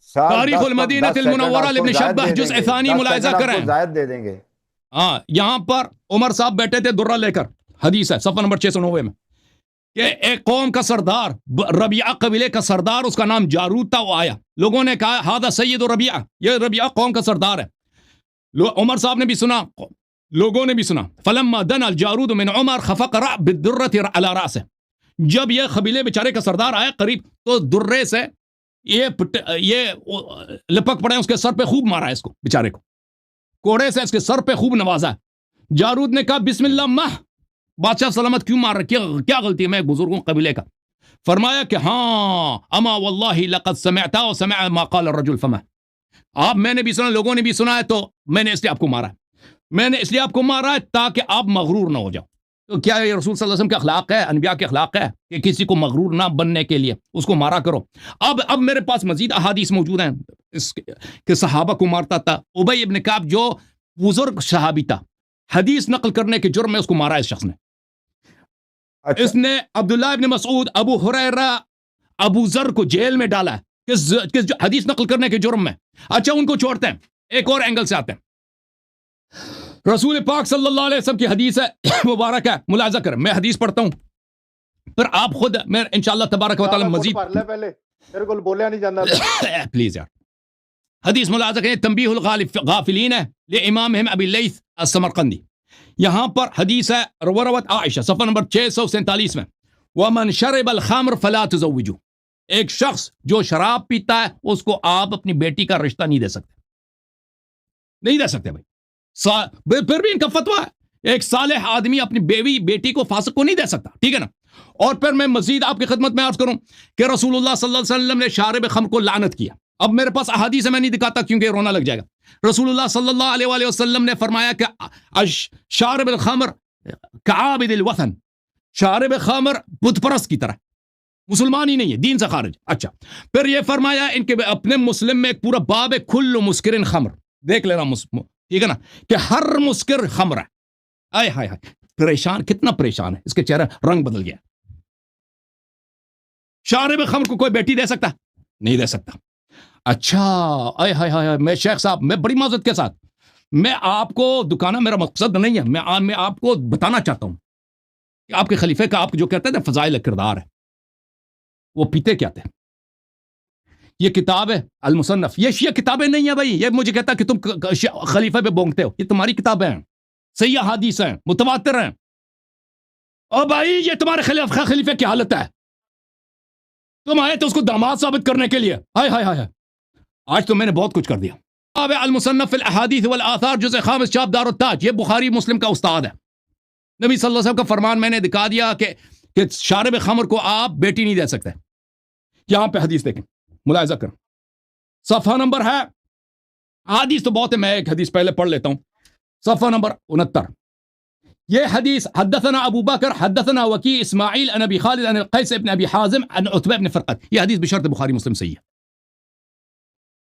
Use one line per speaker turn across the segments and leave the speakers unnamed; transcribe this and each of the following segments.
سال
تاریخ
10
المدینہ
10 سیکنڈ
المنورہ
آپ کو زائد
لمشبہ
دے
جزء
دیں گے،
ثانی
10
ملاحظہ
سیکنڈ آپ
کریں.
کو زائد دے دیں گے.
ہاں یہاں پر عمر صاحب بیٹھے تھے درہ لے کر، حدیث ہے صفحہ نمبر 690 میں، کہ ایک قوم کا سردار ربیعہ قبیلے کا سردار، اس کا نام جارود تھا، وہ آیا، لوگوں نے کہا ہذا سید ربیعہ، یہ ربیعہ قوم کا سردار ہے. عمر صاحب نے بھی سنا، لوگوں نے بھی سنا. فلما دنا الجارود من عمر خفق بالدرة على رأسه، جب یہ قبیلے بیچارے کا سردار آیا قریب تو درے سے یہ لپک پڑے، اس کے سر پہ خوب مارا ہے، اس کو بیچارے کو کوڑے سے اس کے سر پہ خوب نوازا. جارود نے کہا بسم اللہ ماہ، بادشاہ سلامت کیوں مار رہا، کیا غلطی ہے، میں بزرگوں قبیلے کا. فرمایا کہ ہاں اما واللہ لقد سمعتا وسمع ما قال الرجل فما، آپ میں نے بھی سنا، لوگوں نے بھی سنا ہے، تو میں نے اس لیے آپ کو مارا ہے، میں نے اس لیے آپ کو مارا ہے تاکہ آپ مغرور نہ ہو جاؤ. تو کیا یہ رسول صلی اللہ علیہ وسلم کا اخلاق ہے، انبیاء کے اخلاق ہے کہ کسی کو مغرور نہ بننے کے لیے اس کو مارا کرو. اب میرے پاس مزید احادیث موجود ہیں اس کہ صحابہ کو مارتا تھا. ابی ابن کعب جو بزرگ صحابی تھا، حدیث نقل کرنے کے جرم میں اس کو مارا اس شخص نے.
اچھا
اس نے عبداللہ ابن مسعود، ابو ہریرہ، ابو ذر کو جیل میں ڈالا ہے کس حدیث نقل کرنے کے جرم میں. اچھا ان کو چھوڑتے ہیں، ایک اور اینگل سے آتے ہیں. رسول پاک صلی اللہ علیہ وسلم کی حدیث ہے مبارک ہے، ملاحظہ کریں، میں حدیث پڑھتا ہوں پھر آپ خود، میں انشاءاللہ تبارک و تعالی مزید
پہلے میرے کو بولیا نہیں جانا
پلیز یار. حدیث ملاحظہ کریں، تنبیہ الغافلین ہے لامامہم ابی اللیث السمرقندی. یہاں پر حدیث ہے روت عائشہ صفحہ نمبر 647 میں، ومن شرب الخمر فلا تزوجو، ایک شخص جو شراب پیتا ہے اس کو آپ اپنی بیٹی کا رشتہ نہیں دے سکتے، نہیں دے سکتے بھائی. پھر بھی ان کا فتویٰ ہے، ایک صالح آدمی اپنی بیٹی کو فاسق کو نہیں دے سکتا، ٹھیک ہے نا. اور پھر میں مزید آپ کی خدمت میں عرض کروں کہ رسول اللہ صلی اللہ علیہ وسلم نے شارب خمر کو لعنت کیا. اب میرے پاس احادیث ہے، میں نہیں دکھاتا کیونکہ رونا لگ جائے گا. رسول اللہ صلی اللہ علیہ وآلہ وسلم نے فرمایا کہ شارب الخمر کعابد الوثن، شارب خمر بت پرست کی طرح، مسلمان ہی نہیں ہے، دین سے خارج. اچھا پھر یہ فرمایا ان کے اپنے مسلم میں ایک پورا باب ہے، کل مسکر خمر، دیکھ لینا ٹھیک ہے نا، کہ ہر مسکر خمر ہے. آئے ہائے ہائے، پریشان، کتنا پریشان ہے، اس کے چہرہ رنگ بدل گیا. شارب خمر کو کوئی بیٹی دے سکتا؟ نہیں دے سکتا. اچھا آئے ہائے ہائے، میں شیخ صاحب، میں بڑی معذرت کے ساتھ، میں آپ کو دکانا میرا مقصد نہیں ہے، میں آپ کو بتانا چاہتا ہوں کہ آپ کے خلیفے کا آپ جو کہتے تھے فضائل کردار ہے، وہ پیتے کیا تھے. یہ کتاب ہے المصنف، یہ شیعہ کتابیں نہیں ہیں بھائی، یہ مجھے کہتا کہ تم خلیفہ پہ بونگتے ہو، یہ تمہاری کتابیں ہیں، صحیح احادیث ہیں، متواتر ہیں. اور بھائی یہ تمہارے خلیفے کی حالت ہے، تم آئے تو اس کو داماد ثابت کرنے کے لیے. ہائے ہائے ہائے، آج تو میں نے بہت کچھ کر دیا. کتاب المصنف فی الاحادیث والآثار جزء 5 چاپ دار التاج، یہ بخاری مسلم کا استاد ہے. نبی صلی اللہ علیہ وسلم کا فرمان میں نے دکھا دیا کہ شارب خمر کو آپ بیٹی نہیں دے سکتے. یہاں پہ حدیث دیکھیں، ملاحظہ کریں، صفحہ نمبر ہے، حدیث تو بہت ہے، میں ایک حدیث پہلے پڑھ لیتا ہوں، صفحہ نمبر 69. یہ حدیث حدثنا ابو بکر حدثنا وکی اسماعیل عن ابی خالد عن قیس ابن ابی حازم عن عتبہ ابن فرقد. یہ حدیث بشرط بخاری مسلم صحیح ہے.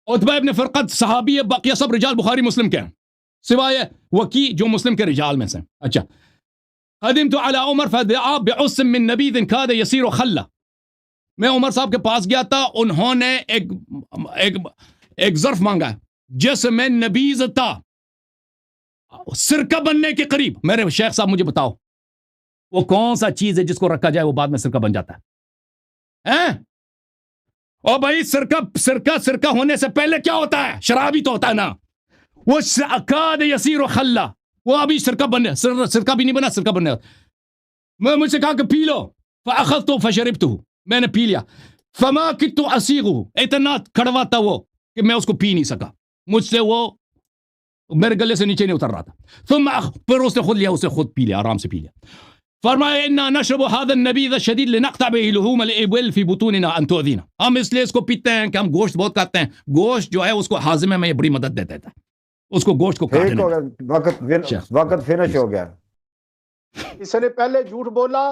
عتبہ ابن فرقد صحابی ہے، باقی سب رجال بخاری مسلم کے ہیں سوائے وکی جو مسلم کے رجال میں سے. اچھا، قدمت علی عمر فدعا بعص من نبیذ کاد یسیر خلا، میں عمر صاحب کے پاس گیا تھا، انہوں نے ایک ظرف مانگا ہے جس میں نبیذ تھا، سرکہ بننے کے قریب. میرے شیخ صاحب مجھے بتاؤ وہ کون سا چیز ہے جس کو رکھا جائے وہ بعد میں سرکہ بن جاتا ہے؟ اور بھائی سرکہ ہونے سے پہلے کیا ہوتا ہے؟ شراب ہی تو ہوتا ہے نا. وہ کاد یسیر خلا، وہ ابھی سرکہ بھی نہیں بنا، سرکہ بننے. میں مجھ سے کہا کہ پی لو، فاخذت فشربت، میں نے پی لیا. فما کدت اسیغہ، اتنا کڑوا تھا وہ کہ میں اس کو پی نہیں سکا، مجھ سے وہ میرے گلے سے نیچے نہیں اتر رہا تھا. ثم پھر اس نے خود لیا، اسے خود پی لیا، آرام سے پی لیا. فرمایا انا نشرب هذا النبيذ الشديد لنقطع به لحوم الابل في بطوننا ان تؤذينا، ہم اس لیے اس کو پیتے ہیں کہ ہم گوشت بہت کھاتے ہیں، گوشت جو ہے اس کو ہاضمے میں بڑی مدد دیتا ہے، اس کو گوشت کو کاٹنے میں.
وقت فنش ہو گیا.
اس نے پہلے جھوٹ بولا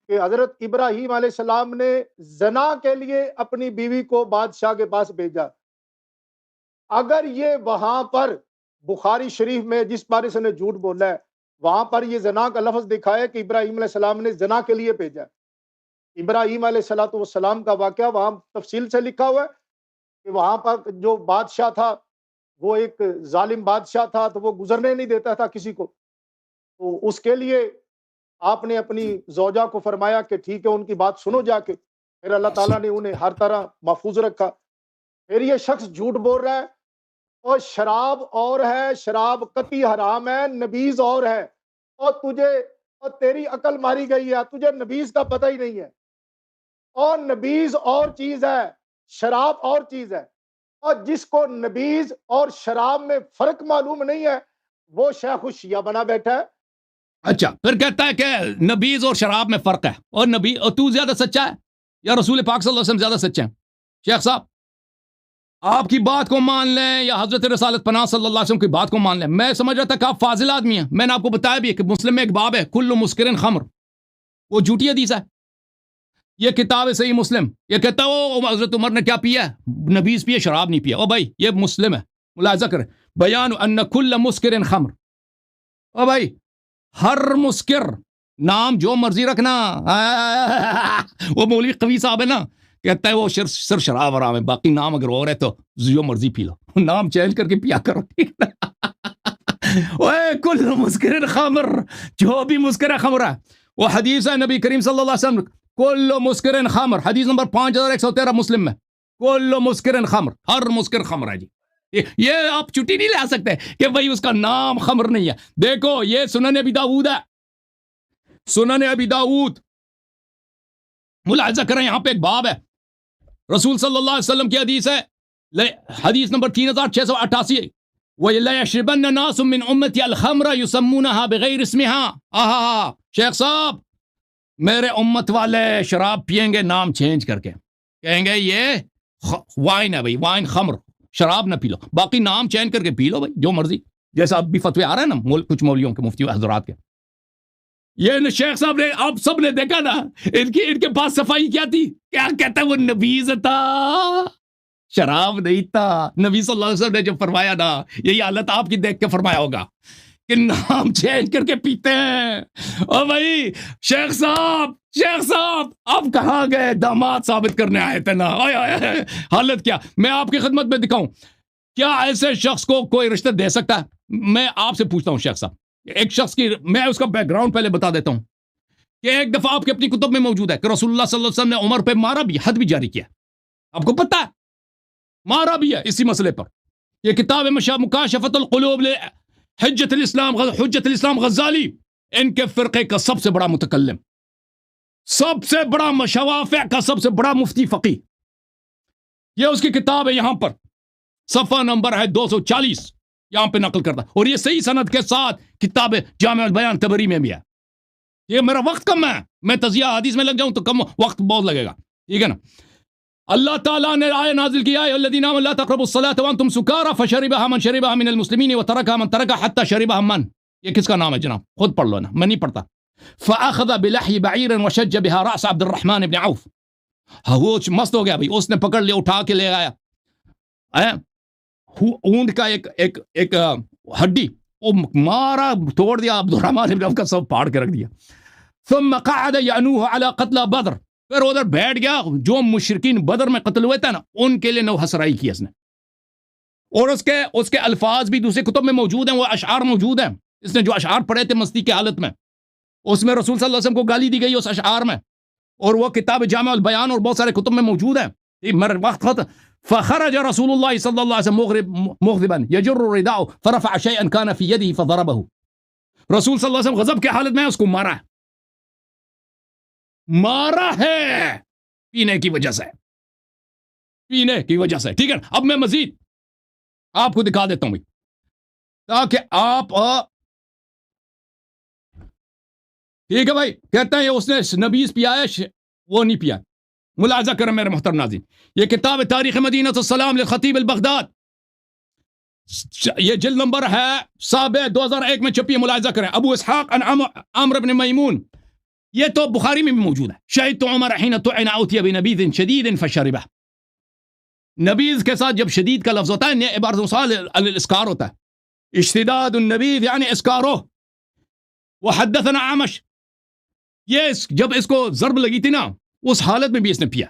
کہ حضرت ابراہیم علیہ السلام نے زنا کے لیے اپنی بیوی کو بادشاہ کے پاس بھیجا. اگر یہ وہاں پر بخاری شریف میں جس بارے سے نے جھوٹ بولا ہے وہاں پر یہ زنا کا لفظ دکھایا کہ ابراہیم علیہ السلام نے زنا کے لیے بھیجا. ابراہیم علیہ السلام کا واقعہ وہاں تفصیل سے لکھا ہوا ہے. کہ وہاں پر جو بادشاہ تھا وہ ایک ظالم بادشاہ تھا، تو وہ گزرنے نہیں دیتا تھا کسی کو، تو اس کے لیے آپ نے اپنی زوجہ کو فرمایا کہ ٹھیک ہے ان کی بات سنو جا کے، پھر اللہ تعالیٰ نے انہیں ہر طرح محفوظ رکھا۔ پھر یہ شخص جھوٹ بول رہا ہے، اور شراب اور ہے، شراب قطعی حرام ہے، نبیذ اور ہے، اور تجھے اور تیری عقل ماری گئی ہے، تجھے نبیذ کا پتہ ہی نہیں ہے، اور نبیذ اور چیز ہے، شراب اور چیز ہے، اور جس کو نبیذ اور شراب میں فرق معلوم نہیں ہے وہ شیخ الشیعہ بنا بیٹھا ہے۔
اچھا پھر کہتا ہے کہ نبیذ اور شراب میں فرق ہے، اور تو زیادہ سچا ہے یا رسول پاک صلی اللہ علیہ وسلم زیادہ سچے ہیں؟ شیخ صاحب آپ کی بات کو مان لیں یا حضرت رسالت پناہ صلی اللہ علیہ وسلم کی بات کو مان لیں، میں سمجھ رہا تھا کہ آپ فاضل آدمی ہیں۔ میں نے آپ کو بتایا بھی ہے کہ مسلم میں ایک باب ہے کل مسکرن خمر، وہ جھوٹی حدیث ہے، یہ کتاب ہے صحیح مسلم، یہ کہتا ہے وہ حضرت عمر نے کیا پیا ہے؟ نبیذ پیا، شراب نہیں پیا۔ او بھائی یہ مسلم ہے، ملاحظہ کریں، بیان ان کل مسکرن خمر۔ او بھائی ہر مسکر، نام جو مرضی رکھنا، وہ مولوی قوی صاحب ہے نا، کہتا ہے وہ سر شراب حرام ہے، باقی نام اگر اور ہے تو جو مرضی پی لو، نام چینج کر کے پیا کرو، ٹھیک ہے؟ اوے کل مسکر خمر، جو بھی مسکر خمر ہے، وہ حدیث ہے نبی کریم صلی اللہ علیہ وسلم، کل مسکر خمر، حدیث نمبر 5113 مسلم میں، کل مسکر خمر، ہر مسکر خمر ہے جی۔ یہ آپ چھٹی نہیں لے سکتے کہ بھئی اس کا نام خمر نہیں ہے۔ دیکھو یہ سنن ابی داؤد ہے، سنن ابی داؤد، ملاحظہ کریں یہاں پہ ایک باب ہے، رسول صلی اللہ علیہ وسلم کی حدیث ہے، حدیث نمبر 3688، وَلَيَشْرِبَنَّ نَاسٌ مِّنْ أُمَّتِي الْخَمْرَ يُسَمُّونَهَا بِغَيْرِ اسْمِهَا۔ آہا شیخ صاحب میرے امت والے شراب پیئیں گے نام چینج کر کے، کہیں گے یہ وائن ہے بھئی، وائن خمر، شراب نہ پی لو، باقی نام چینج کر کے پی لو بھائی جو مرضی، جیسا اب بھی فتوی آ رہا ہے نا کچھ مولویوں کے، مفتی حضرات کے۔ یہ شیخ صاحب نے آپ سب نے دیکھا نا ان کے پاس صفائی کیا تھی، کیا کہتا ہے وہ نبیذ تھا، شراب نہیں تھا۔ نبی صلی اللہ علیہ وسلم نے جو فرمایا نا، یہی حالت آپ کی دیکھ کے فرمایا ہوگا کہ نام چینج کر کے پیتے ہیں۔ اور بھائی شیخ صاحب آپ کہاں گئے؟ داماد ثابت کرنے آئے تھے نا، حالت کیا، میں آپ کی خدمت میں دکھاؤں، کیا ایسے شخص کو کوئی رشتہ دے سکتا ہے؟ میں آپ سے پوچھتا ہوں شیخ صاحب، ایک شخص کی میں اس کا بیک گراؤنڈ پہلے بتا دیتا ہوں کہ ایک دفعہ آپ کی اپنی کتب میں موجود ہے کہ رسول اللہ صلی اللہ علیہ وسلم نے عمر پہ مارا بھی، حد بھی جاری کیا، آپ کو پتہ ہے مارا بھی ہے اسی مسئلے پر۔ یہ کتاب مکاشفۃ القلوب حجت الاسلام غزالی، ان کے فرقے کا سب سے بڑا متکلم، سب سے بڑا مشوافع کا سب سے بڑا مفتی فقی، یہ اس کی کتاب ہے، یہاں پر صفحہ نمبر ہے 240، یہاں پہ نقل کرتا، اور یہ صحیح سند کے ساتھ کتاب جامع البیان تبری میں بھی ہے۔ یہ میرا وقت کم ہے، میں تزیہ حدیث میں لگ جاؤں تو کم وقت بہت لگے گا، ٹھیک ہے نا۔ اللہ تعالیٰ نے آیہ نازل کیا ہے الذین آمنوا لا تقربوا الصلاة وانتم سکارى فشربها من شربها من المسلمین وترکها من ترکها حتى شربها من، یہ کس کا نام ہے جناب؟ خود پڑھ لو نا، میں نہیں پڑھتا۔ فاخذ بلحی بعیر وشج بها رأس عبد الرحمن بن عوف، وہ مست ہو گیا بھائی، اس نے پکڑ لیا، اٹھا کے لے آیا اونٹ کا ایک ہڈی، وہ مارا، توڑ دیا، عبد الرحمن بن عوف کا سب پھاڑ کے رکھ دیا۔ ثم قعد يعنوه على قتل بدر، پھر ادھر بیٹھ گیا جو مشرکین بدر میں قتل ہوئے تھے نا ان کے لیے نو حسرائی کی اس نے، اور اس کے الفاظ بھی دوسری کتب میں موجود ہیں، وہ اشعار موجود ہیں، اس نے جو اشعار پڑھے تھے مستی کی حالت میں، اس میں رسول صلی اللہ علیہ وسلم کو گالی دی گئی اس اشعار میں، اور وہ کتاب جامع البیان اور بہت سارے کتب میں موجود ہیں۔ میرا وقت ختم۔ فخرج رسول اللہ صلی اللہ علیہ وسلم مغضبا يجر رداءه فرفع شيئا كان في يده فضربه، رسول صلی اللہ علیہ وسلم غضب کے حالت میں اس کو مارا ہے پینے کی وجہ سے، ٹھیک ہے۔ اب میں مزید آپ کو دکھا دیتا ہوں بھائی، تاکہ آپ ٹھیک ہے بھائی، کہتے ہیں اس نے نبیذ پیا ہے، وہ نہیں پیا۔ ملاحظہ کریں میرے محترم ناظرین، یہ کتاب تاریخ مدینہ السلام لخطیب البغداد، یہ جلد نمبر ہے 2001 میں چھپی ہے، ملاحظہ کریں۔ ابو اسحاق عن عمرو بن میمون، یہ تو بخاری میں بھی موجود ہے۔ شہدت عمر حین طعن اوتی بنبیذ شدید فشربہ، نبیذ کے ساتھ جب شدید کا لفظ ہوتا ہے، عبارت مثال الاسکار ہوتا ہے، اشتداد النبیذ یعنی اسکارو۔ وحدثنا عامش، یہ جب اس کو ضرب لگی تھی نا اس حالت میں بھی اس نے پیا،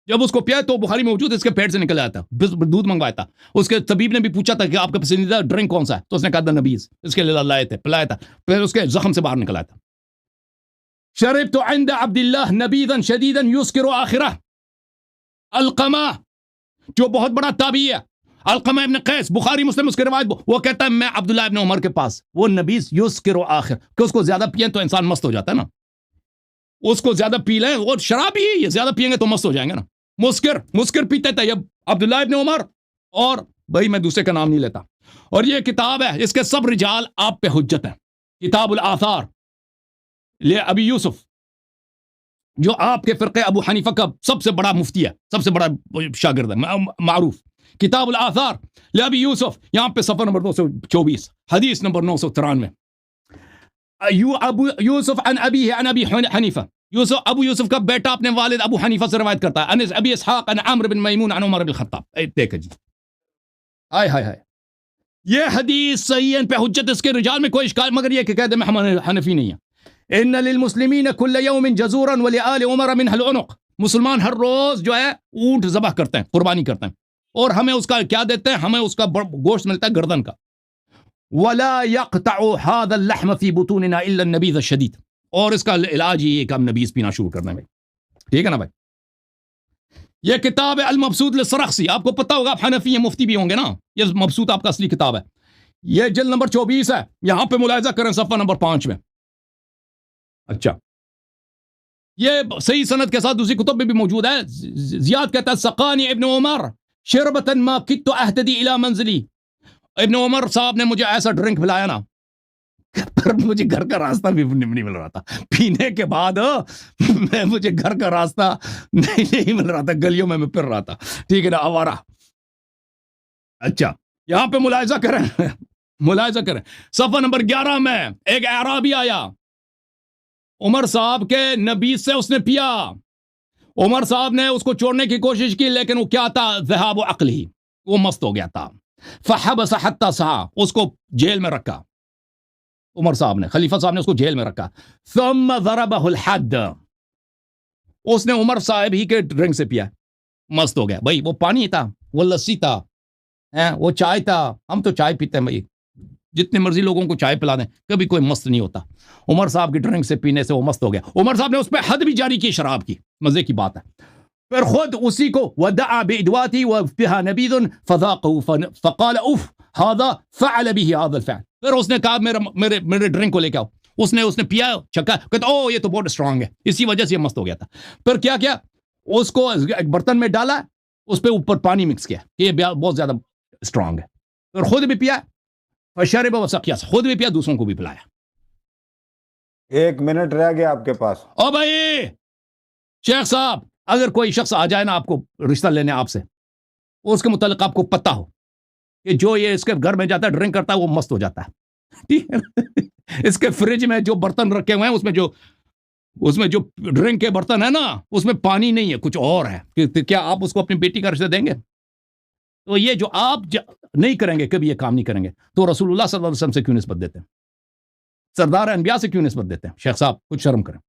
جب اس کو پیا تو بخاری میں موجود اس کے پیٹ سے نکل آیا تھا, دودھ منگوایا تھا. اس کے طبیب نے بھی پوچھا تھا کہ آپ کا پسندیدہ ڈرنک کون سا ہے, تو اس نے کہا تھا نبیذ, اس کے لیے لائے تھے, پلایا تھا, پھر اس کے زخم سے باہر نکل آیا تھا. شربت عند عبد اللہ نبیذا شدیدا یسکر آخرہ. القمہ جو بہت بڑا تابعی ہے, القمہ ابن قیس, بخاری مسلم اس کی روایت, وہ کہتا ہے میں عبداللہ ابن عمر کے پاس وہ نبیذ یسکر آخر, کہ اس کو زیادہ پئیں تو انسان مست ہو جاتا ہے نا, اس کو زیادہ پی لیں, اور شراب ہی یہ زیادہ پیئیں گے تو مست ہو جائیں گے نا. مسکر پیتے تھے یہ عبداللہ ابن عمر, اور بھائی میں دوسرے کا نام نہیں لیتا. اور یہ کتاب ہے, اس کے سب رجال آپ پہ حجت ہیں. کتاب الآثار لے ابی یوسف, جو آپ کے فرقے ابو حنیفہ کا سب سے بڑا مفتی ہے, سب سے بڑا شاگرد ہے معروف. کتاب الآثار لے ابی یوسف, یہاں پہ صفحہ نمبر 224, حدیث نمبر 993. ابو یوسف عن ابیہ عن ابی حنیفہ, ابو یوسف کا بیٹا اپنے والد ابو حنیفہ سے روایت کرتا ہے. ان ابی اسحاق عن عمرو بن میمون عن عمر بن الخطاب. دیکھ جی, ہائے ہائے ہائے, یہ حدیث صحیح ہے, ان پہ حجت, اس کے رجال میں کوئی اشکال, مگر یہ کہ کہتے ہیں ہم حنفی نہیں ہیں. ان للمسلمین کل یوم جزورا ولآل عمر منہ العنق. مسلمان ہر روز جو ہے اونٹ ذبح کرتے ہیں, قربانی کرتے ہیں, اور ہمیں اس کا کیا دیتے ہیں, ہمیں اس کا گوشت ملتا ہے گردن کا. ولا يقطع هذا اللحم في بطوننا الا النبيذ الشديد. اور اس کا علاج یہ کہ ہم نبیذ پینا شروع کرنا ہے بھائی, ٹھیک ہے نا بھائی. یہ کتاب ہے المبسوط للسرخسی, آپ کو پتہ ہوگا, آپ حنفی ہیں, مفتی بھی ہوں گے نا, یہ مبسوط آپ کا اصلی کتاب ہے. یہ جلد نمبر 24 ہے, یہاں پہ ملاحظہ کریں صفحہ نمبر 5 میں. اچھا, یہ صحیح سند کے ساتھ دوسری کتب میں بھی موجود ہے. زیاد کہتا ہے سقانی ابن عمر شربتا ما کدت اهتدی الى منزلی. ابن عمر صاحب نے مجھے ایسا ڈرنک پلایا نا, پر مجھے گھر کا راستہ بھی نہیں مل رہا تھا. پینے کے بعد مجھے گھر کا راستہ نہیں مل رہا تھا, گلیوں میں پھر رہا تھا, ٹھیک ہے نا, آوارہ. اچھا, یہاں پہ ملاحظہ کریں صفحہ نمبر 11 میں ایک اعرابی آیا, عمر صاحب کے نبیذ سے اس نے پیا. عمر صاحب نے اس کو چھوڑنے کی کوشش کی, لیکن وہ کیا تھا, ذہاب عقلہ, وہ مست ہو گیا تھا. فحبس حتی صحا, اس کو جیل میں رکھا عمر صاحب نے, خلیفہ صاحب نے اس کو جیل میں رکھا. ثم ضربہ الحد, اس نے عمر صاحب ہی کے ڈرنک سے پیا, مست ہو گیا. بھائی وہ پانی تھا, وہ لسی تھا, وہ چائے تھا, ہم تو چائے پیتے ہیں بھائی, جتنے مرضی لوگوں کو چائے پلا دیں, کبھی کوئی مست نہیں ہوتا. عمر صاحب کی ڈرنک سے پینے سے وہ مست ہو گیا. عمر صاحب نے اس پہ حد بھی جاری کی شراب کی, مزے کی بات ہے. پھر خود اسی کو ودعا بادواتی وفيها نبيذ فذاقه فقال اف هذا فعل به هذا الفعل. پھر اس نے کہا میرے ڈرنک کو لے کے آؤ. اس نے پیا, چکا, کہتا او یہ تو بہت اسٹرانگ ہے, اسی وجہ سے یہ مست ہو گیا تھا. پھر کیا اس کو ایک برتن میں ڈالا, اس پہ اوپر پانی مکس کیا کہ یہ بہت زیادہ اسٹرانگ ہے. پھر خود بھی پیا, فشرب وسقیا, خود بھی پیا, دوسروں کو بھی پلایا.
1 منٹ رہ گیا آپ کے پاس.
او بھائی شیخ صاحب, اگر کوئی شخص آ جائے نا آپ کو رشتہ لینے آپ سے, اس کے متعلق آپ کو پتہ ہو کہ جو یہ اس کے گھر میں جاتا ہے ڈرنک کرتا ہے وہ مست ہو جاتا ہے, اس کے فریج میں جو برتن رکھے ہوئے ہیں اس میں جو ڈرنک کے برتن ہے نا, اس میں پانی نہیں ہے, کچھ اور ہے. کیا آپ اس کو اپنی بیٹی کا رشتہ دیں گے؟ تو یہ جو آپ نہیں کریں گے, کبھی یہ کام نہیں کریں گے, تو رسول اللہ صلی اللہ علیہ وسلم سے کیوں نسبت دیتے ہیں, سردار انبیاء سے کیوں نسبت دیتے ہیں؟ شیخ صاحب کچھ شرم کریں.